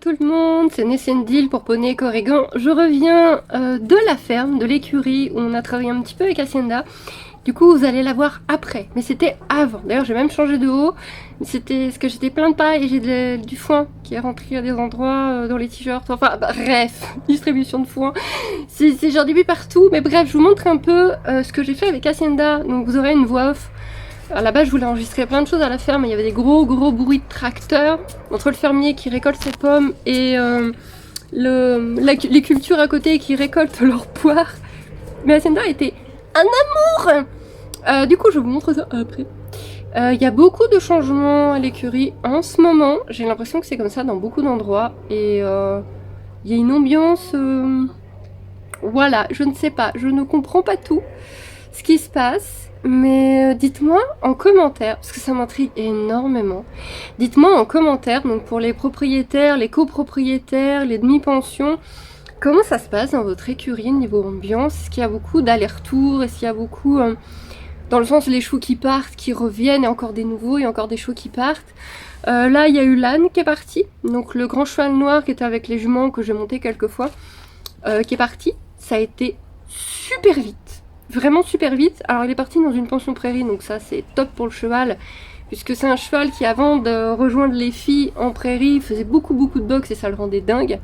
tout le monde, c'est Nessendil pour Poney Corrigan. Je reviens de la ferme, de l'écurie où on a travaillé un petit peu avec Hacienda. Du coup, vous allez la voir après, mais c'était avant. D'ailleurs, j'ai même changé de haut. C'était ce que j'étais plein de paille et j'ai du foin qui est rentré à des endroits dans les t-shirts. Enfin, bref, distribution de foin. J'en ai vu partout, mais bref, je vous montre un peu ce que j'ai fait avec Hacienda. Donc, vous aurez une voix off. À la base, je voulais enregistrer plein de choses à la ferme. Il y avait des gros bruits de tracteurs entre le fermier qui récolte ses pommes et les cultures à côté qui récoltent leurs poires. Mais Hacienda était un amour. Du coup, je vous montre ça après. Il y a beaucoup de changements à l'écurie en ce moment. J'ai l'impression que c'est comme ça dans beaucoup d'endroits. Et il y a une ambiance... voilà, je ne sais pas. Je ne comprends pas tout ce qui se passe. Mais dites-moi en commentaire, parce que ça m'intrigue énormément. Dites-moi en commentaire, donc pour les propriétaires, les copropriétaires, les demi-pensions, comment ça se passe dans votre écurie niveau ambiance? Est-ce qu'il y a beaucoup d'allers-retours? Est-ce qu'il y a beaucoup... dans le sens les chevaux qui partent, qui reviennent, et encore des nouveaux, et encore des chevaux qui partent. Là, il y a eu l'âne qui est parti, donc le grand cheval noir qui était avec les juments que j'ai monté quelques fois, qui est parti. Ça a été super vite. Vraiment super vite. Alors il est parti dans une pension prairie, donc ça c'est top pour le cheval, puisque c'est un cheval qui avant de rejoindre les filles en prairie faisait beaucoup de boxe et ça le rendait dingue.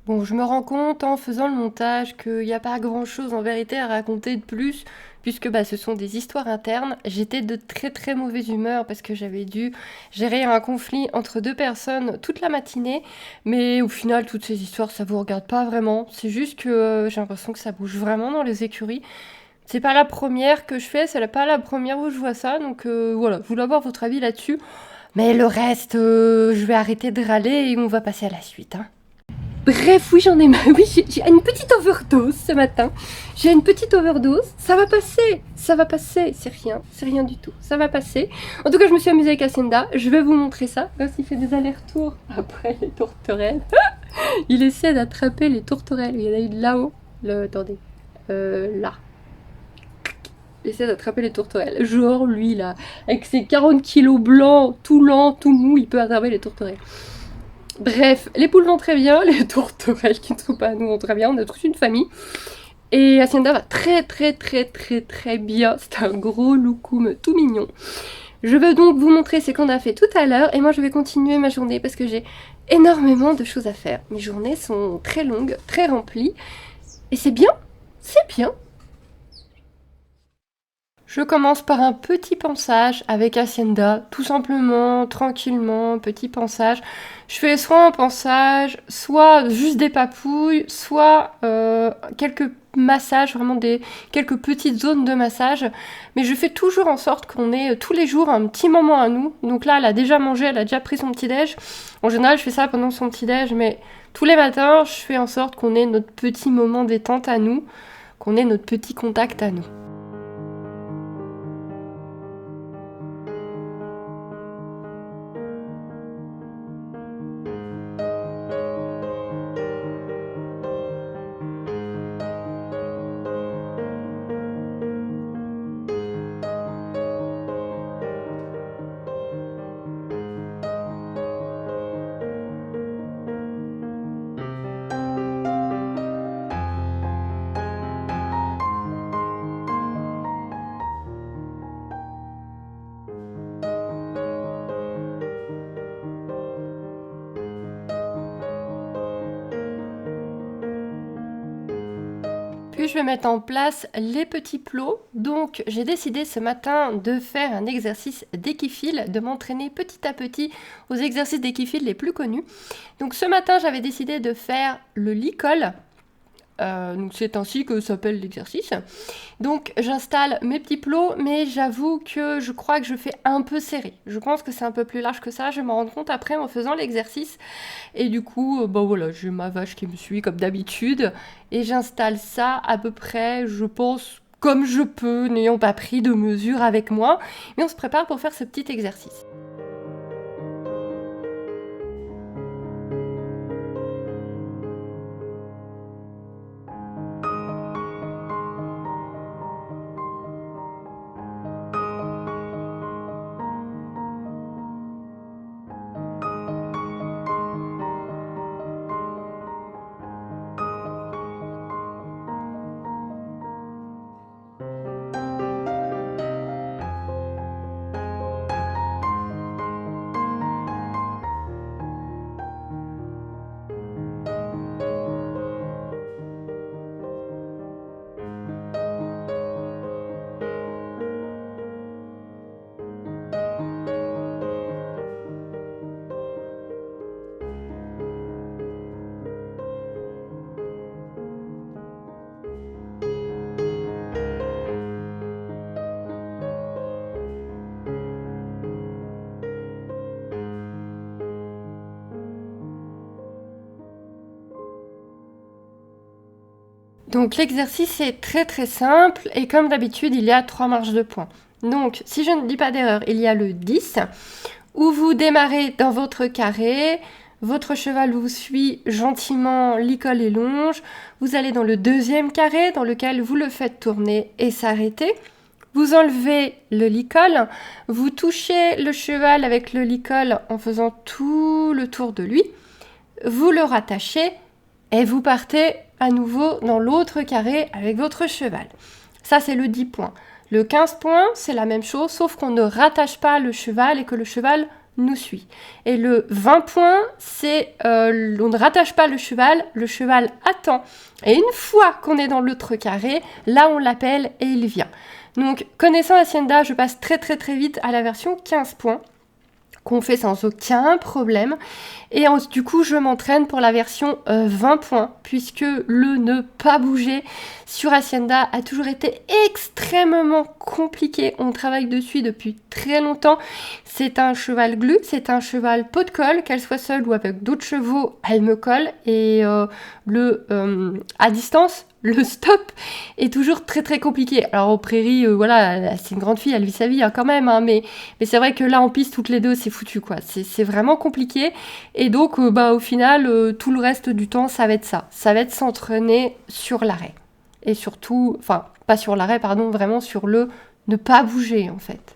Bon, je me rends compte en faisant le montage qu'il n'y a pas grand chose en vérité à raconter de plus, puisque ce sont des histoires internes. J'étais de très mauvaise humeur parce que j'avais dû gérer un conflit entre deux personnes toute la matinée, mais au final toutes ces histoires ça vous regarde pas vraiment, c'est juste que j'ai l'impression que ça bouge vraiment dans les écuries. C'est pas la première que je fais, c'est pas la première où je vois ça, donc voilà, je voulais avoir votre avis là-dessus. Mais le reste, je vais arrêter de râler et on va passer à la suite. Hein. Bref, oui, j'en ai marre. Oui, j'ai une petite overdose ce matin. J'ai une petite overdose. Ça va passer. C'est rien du tout. Ça va passer. En tout cas, je me suis amusée avec Hacienda. Je vais vous montrer ça. Là, il fait des allers-retours après les tourterelles. Il essaie d'attraper les tourterelles. Il y en a une là-haut. Attendez. Là. Il essaie d'attraper les tourterelles. Genre, lui, là, avec ses 40 kilos blancs, tout lent, tout mou, il peut attraper les tourterelles. Bref, les poules vont très bien, les tourterelles qui ne sont pas à nous vont très bien, on a tous une famille. Et Hacienda va très bien, c'est un gros loukoum tout mignon. Je veux donc vous montrer ce qu'on a fait tout à l'heure et moi je vais continuer ma journée parce que j'ai énormément de choses à faire. Mes journées sont très longues, très remplies et c'est bien. Je commence par un petit pansage avec Hacienda, tout simplement, tranquillement, petit pansage. Je fais soit un pansage, soit juste des papouilles, soit quelques massages, vraiment quelques petites zones de massage. Mais je fais toujours en sorte qu'on ait tous les jours un petit moment à nous. Donc là, elle a déjà mangé, elle a déjà pris son petit-déj. En général, je fais ça pendant son petit-déj, mais tous les matins, je fais en sorte qu'on ait notre petit moment détente à nous, qu'on ait notre petit contact à nous. Puis je vais mettre en place les petits plots. Donc j'ai décidé ce matin de faire un exercice d'équifile, de m'entraîner petit à petit aux exercices d'équifile les plus connus. Donc ce matin j'avais décidé de faire le lit-col. Donc c'est ainsi que s'appelle l'exercice. Donc j'installe mes petits plots, mais j'avoue que je crois que je fais un peu serré. Je pense que c'est un peu plus large que ça, je vais m'en rendre compte après en faisant l'exercice. Et du coup, voilà, j'ai ma vache qui me suit comme d'habitude. Et j'installe ça à peu près, je pense, comme je peux, n'ayant pas pris de mesure avec moi. Mais on se prépare pour faire ce petit exercice. Donc l'exercice est très très simple et comme d'habitude, il y a 3 marges de points. Donc si je ne dis pas d'erreur, il y a le 10 où vous démarrez dans votre carré, votre cheval vous suit gentiment, licole et longe, vous allez dans le deuxième carré dans lequel vous le faites tourner et s'arrêter. Vous enlevez le licol, vous touchez le cheval avec le licol en faisant tout le tour de lui, vous le rattachez et vous partez à nouveau dans l'autre carré avec votre cheval. Ça, c'est le 10 points. Le 15 points, c'est la même chose, sauf qu'on ne rattache pas le cheval et que le cheval nous suit. Et le 20 points, c'est on ne rattache pas le cheval attend. Et une fois qu'on est dans l'autre carré, là, on l'appelle et il vient. Donc, connaissant Hacienda, je passe très très très vite à la version 15 points, qu'on fait sans aucun problème. Et du coup, je m'entraîne pour la version 20 points, puisque le ne pas bouger sur Hacienda a toujours été extrêmement compliqué. On travaille dessus depuis très longtemps. C'est un cheval glu, c'est un cheval pot de colle, qu'elle soit seule ou avec d'autres chevaux, elle me colle. Et à distance, le stop est toujours très très compliqué. Alors aux prairies, voilà, c'est une grande fille, elle vit sa vie quand même, hein, mais c'est vrai que là en piste, toutes les deux, c'est foutu quoi. C'est vraiment compliqué. Et donc, au final, tout le reste du temps, ça va être ça. Ça va être s'entraîner sur l'arrêt. Et surtout, enfin, pas sur l'arrêt, pardon, vraiment sur le ne pas bouger en fait.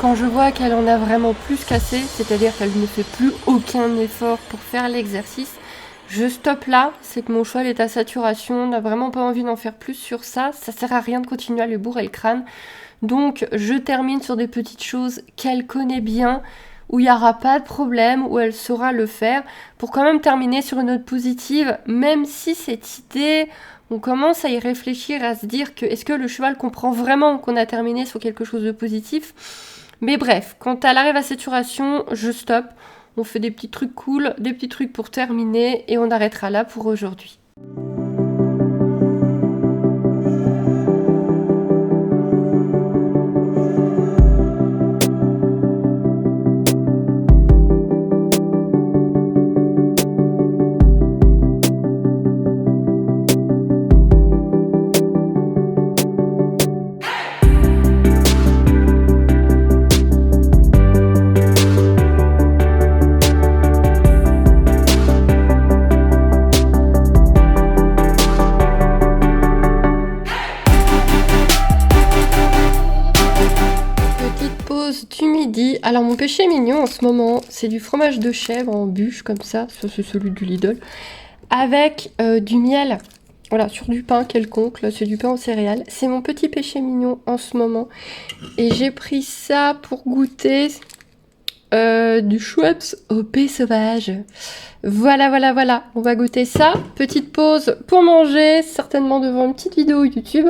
Quand je vois qu'elle en a vraiment plus qu'assez, c'est-à-dire qu'elle ne fait plus aucun effort pour faire l'exercice, je stoppe là, c'est que mon cheval est à saturation, n'a vraiment pas envie d'en faire plus sur ça, ça sert à rien de continuer à lui bourrer le crâne. Donc je termine sur des petites choses qu'elle connaît bien, où il n'y aura pas de problème, où elle saura le faire, pour quand même terminer sur une note positive, même si cette idée, on commence à y réfléchir, à se dire que est-ce que le cheval comprend vraiment qu'on a terminé sur quelque chose de positif. Mais bref, quand elle arrive à saturation, je stoppe. On fait des petits trucs cool, des petits trucs pour terminer et on arrêtera là pour aujourd'hui. pause du midi. Alors mon péché mignon en ce moment, c'est du fromage de chèvre en bûche comme ça c'est celui du Lidl, avec du miel. Voilà, sur du pain quelconque, là c'est du pain aux céréales. C'est mon petit péché mignon en ce moment. Et j'ai pris ça pour goûter du Schweppes au paix sauvage. Voilà, voilà, voilà, on va goûter ça. Petite pause pour manger, certainement devant une petite vidéo YouTube.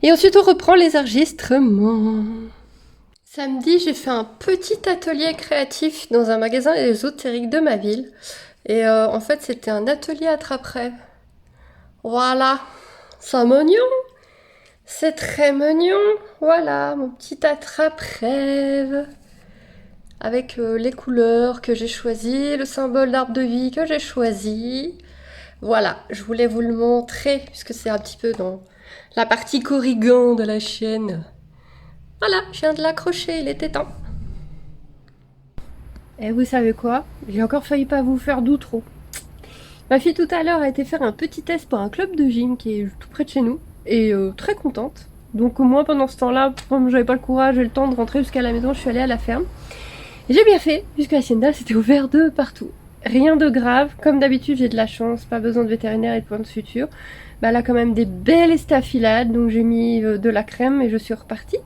Et ensuite on reprend les enregistrements. Samedi, j'ai fait un petit atelier créatif dans un magasin ésotérique de ma ville. Et en fait, c'était un atelier attrape-rêve. Voilà, c'est mignon. C'est très mignon. Voilà, mon petit attrape-rêve. Avec les couleurs que j'ai choisies, le symbole d'arbre de vie que j'ai choisi. Voilà, je voulais vous le montrer, puisque c'est un petit peu dans la partie corrigan de la chaîne. Voilà, je viens de l'accrocher, il était temps. Et vous savez quoi? J'ai encore failli pas vous faire d'outro. Ma fille tout à l'heure a été faire un petit test pour un club de gym qui est tout près de chez nous, et très contente. Donc moi pendant ce temps-là, comme j'avais pas le courage et le temps de rentrer jusqu'à la maison, je suis allée à la ferme. Et j'ai bien fait, puisque Hacienda c'était ouvert de partout. Rien de grave, comme d'habitude j'ai de la chance, pas besoin de vétérinaire et de points de suture. Bah là quand même des belles estafilades, donc j'ai mis de la crème et je suis repartie.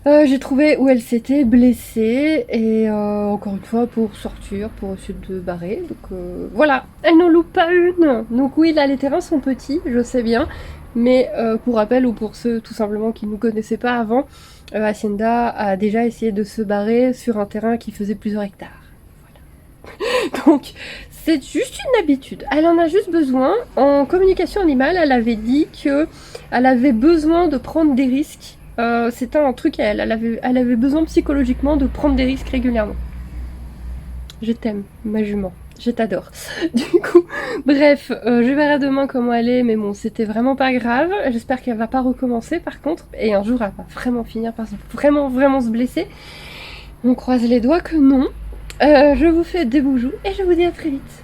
J'ai trouvé où elle s'était blessée et encore une fois pour sortir, pour essayer de barrer. Donc voilà, elle n'en loupe pas une. Donc oui, là les terrains sont petits, je sais bien. Mais pour rappel ou pour ceux tout simplement qui ne nous connaissaient pas avant, Hacienda a déjà essayé de se barrer sur un terrain qui faisait plusieurs hectares. Voilà. Donc c'est juste une habitude. Elle en a juste besoin. En communication animale, elle avait dit qu'elle avait besoin de prendre des risques. C'était un truc à elle. Elle avait besoin psychologiquement de prendre des risques régulièrement. Je t'aime, ma jument. Je t'adore. Du coup, bref, je verrai demain comment elle est, mais bon, c'était vraiment pas grave. J'espère qu'elle va pas recommencer par contre. Et un jour, elle va vraiment finir par vraiment se blesser. On croise les doigts que non. Je vous fais des beaux joues et je vous dis à très vite.